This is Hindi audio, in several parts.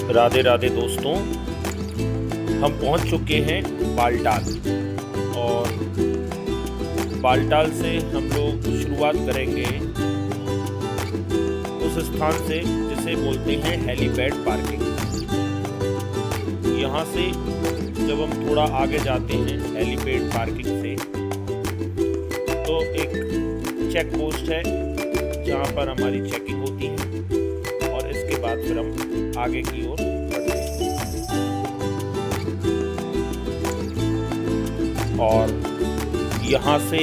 राधे राधे दोस्तों, हम पहुंच चुके हैं बालटाल। और बालटाल से हम लोग शुरुआत करेंगे उस स्थान से जिसे बोलते हैं हेलीपैड पार्किंग। यहाँ से जब हम थोड़ा आगे जाते हैं हेलीपैड पार्किंग से, तो एक चेक पोस्ट है जहाँ पर हमारी चेकिंग होती है और इसके बाद फिर हम आगे की ओर बढ़ते हैं। और यहाँ से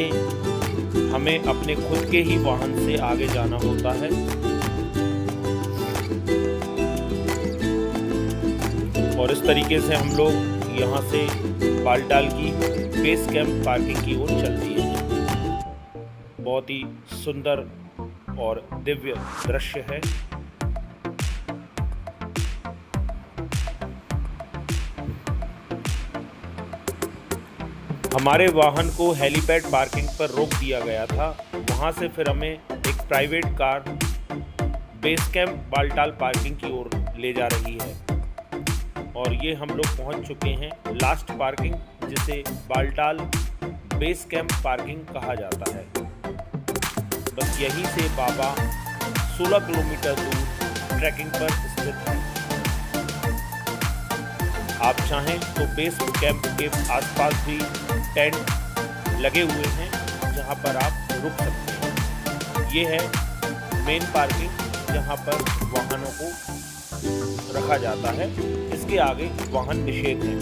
हमें अपने खुद के ही वाहन से आगे जाना होता है। और इस तरीके से हम लोग यहाँ से बालटाल की बेस कैंप पार्किंग की ओर चल दिए हैं। बहुत ही सुंदर और दिव्य दृश्य है। हमारे वाहन को हेलीपैड पार्किंग पर रोक दिया गया था। वहां से फिर हमें एक private car base camp Baltal parking की ओर ले जा रही है। और ये हम लोग पहुंच चुके हैं लास्ट पार्किंग, जिसे बालटाल बेस कैंप पार्किंग कहा जाता है। बस यहीं से बाबा 16 किलोमीटर दूर ट्रैकिंग पर स्थित है। आप चाहें तो बेस कैंप के आसपास भी टेंट लगे हुए हैं जहां पर आप रुक सकते हैं। ये है मेन पार्किंग जहां पर वाहनों को रखा जाता है। इसके आगे वाहन निषेध है।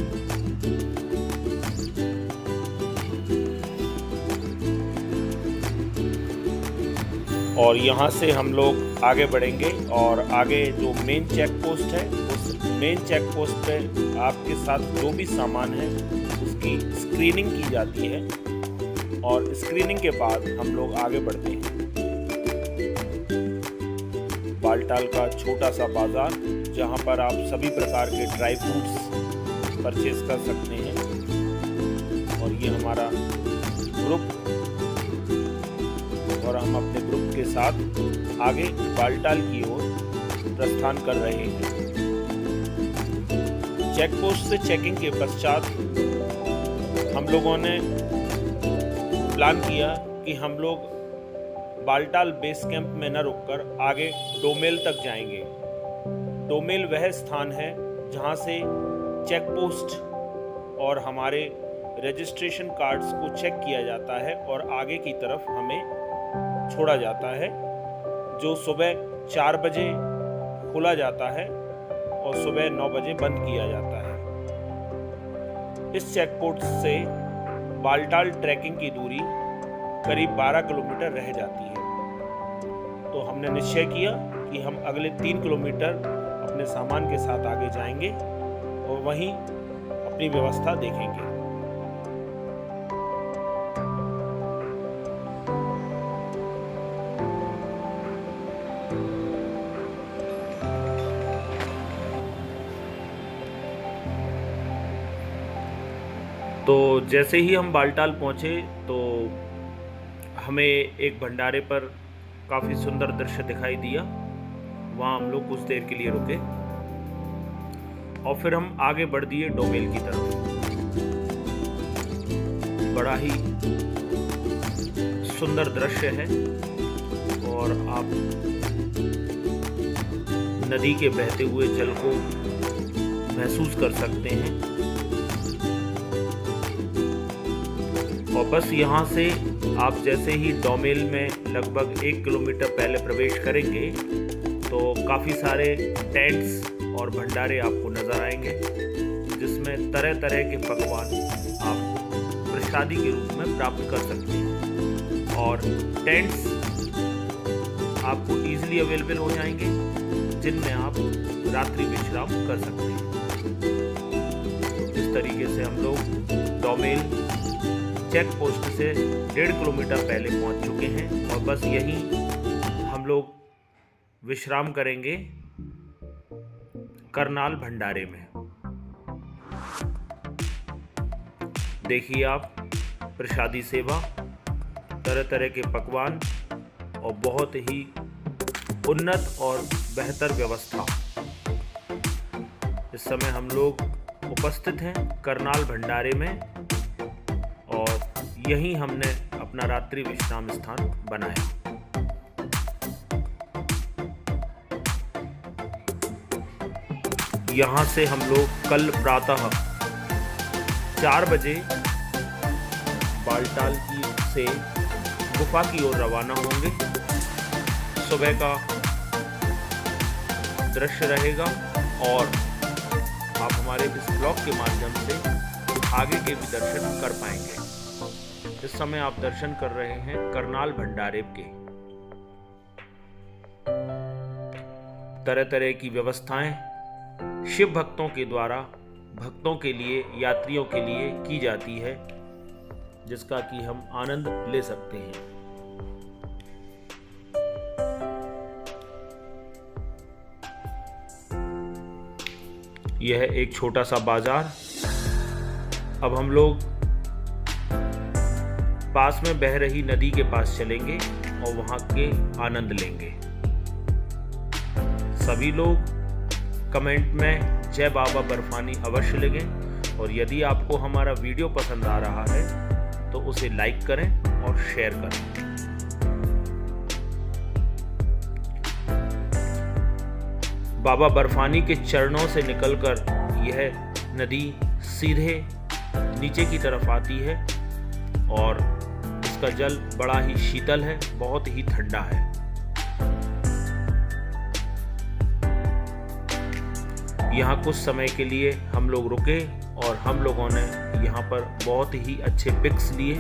और यहाँ से हम लोग आगे बढ़ेंगे और आगे जो मेन चेक पोस्ट है, उस मेन चेक पोस्ट पे आपके साथ जो भी सामान है उसकी स्क्रीनिंग की जाती है। और स्क्रीनिंग के बाद हम लोग आगे बढ़ते हैं। बालटाल का छोटा सा बाजार, जहाँ पर आप सभी प्रकार के ड्राई फ्रूट्स परचेज कर सकते हैं। और ये हमारा ग्रुप, और हम अपने ग्रुप के साथ आगे बालटाल की ओर प्रस्थान कर रहे हैं। चेक पोस्ट से चेकिंग के पश्चात हम लोगों ने प्लान किया कि हम लोग बालटाल बेस कैंप में न रुककर आगे डोमेल तक जाएंगे। डोमेल वह स्थान है जहां से चेक पोस्ट और हमारे रजिस्ट्रेशन कार्ड्स को चेक किया जाता है और आगे की तरफ हमें छोड़ा जाता है, जो सुबह 4 बजे खुला जाता है और सुबह 9 बजे बंद किया जाता है। इस चेक पोस्ट से बालटाल ट्रैकिंग की दूरी करीब 12 किलोमीटर रह जाती है। तो हमने निश्चय किया कि हम अगले 3 किलोमीटर अपने सामान के साथ आगे जाएंगे और वहीं अपनी व्यवस्था देखेंगे। तो जैसे ही हम बालटाल पहुँचे तो हमें एक भंडारे पर काफ़ी सुंदर दृश्य दिखाई दिया। वहाँ हम लोग कुछ देर के लिए रुके और फिर हम आगे बढ़ दिए डोमेल की तरफ। बड़ा ही सुंदर दृश्य है और आप नदी के बहते हुए जल को महसूस कर सकते हैं। और बस यहाँ से आप जैसे ही डोमेल में लगभग 1 किलोमीटर पहले प्रवेश करेंगे तो काफ़ी सारे टेंट्स और भंडारे आपको नज़र आएंगे, जिसमें तरह तरह के पकवान आप प्रसादी के रूप में प्राप्त कर सकते हैं। और टेंट्स आपको ईजिली अवेलेबल हो जाएंगे, जिनमें आप रात्रि विश्राम कर सकते हैं। तो इस तरीके से हम लोग डोमेल चेक पोस्ट से 1.5 किलोमीटर पहले पहुंच चुके हैं और बस यहीं हम लोग विश्राम करेंगे करनाल भंडारे में। देखिए आप प्रसादी सेवा, तरह तरह के पकवान और बहुत ही उन्नत और बेहतर व्यवस्था। इस समय हम लोग उपस्थित हैं करनाल भंडारे में और यहीं हमने अपना रात्रि विश्राम स्थान बनाया। यहाँ से हम लोग कल प्रातः 4 बजे बालटाल से गुफा की ओर रवाना होंगे। सुबह का दृश्य रहेगा और आप हमारे इस ब्लॉग के माध्यम से आगे के भी दर्शन कर पाएंगे। इस समय आप दर्शन कर रहे हैं करनाल भंडारे के। तरह तरह की व्यवस्थाएं शिव भक्तों के द्वारा भक्तों के लिए, यात्रियों के लिए की जाती है, जिसका कि हम आनंद ले सकते हैं। यह एक छोटा सा बाजार। अब हम लोग पास में बह रही नदी के पास चलेंगे और वहां के आनंद लेंगे। सभी लोग कमेंट में जय बाबा बर्फानी अवश्य लिखें और यदि आपको हमारा वीडियो पसंद आ रहा है तो उसे लाइक करें और शेयर करें। बाबा बर्फानी के चरणों से निकलकर यह नदी सीधे नीचे की तरफ आती है और इसका जल बड़ा ही शीतल है, बहुत ही ठंडा है। यहाँ कुछ समय के लिए हम लोग रुके और हम लोगों ने यहाँ पर बहुत ही अच्छे पिक्स लिए।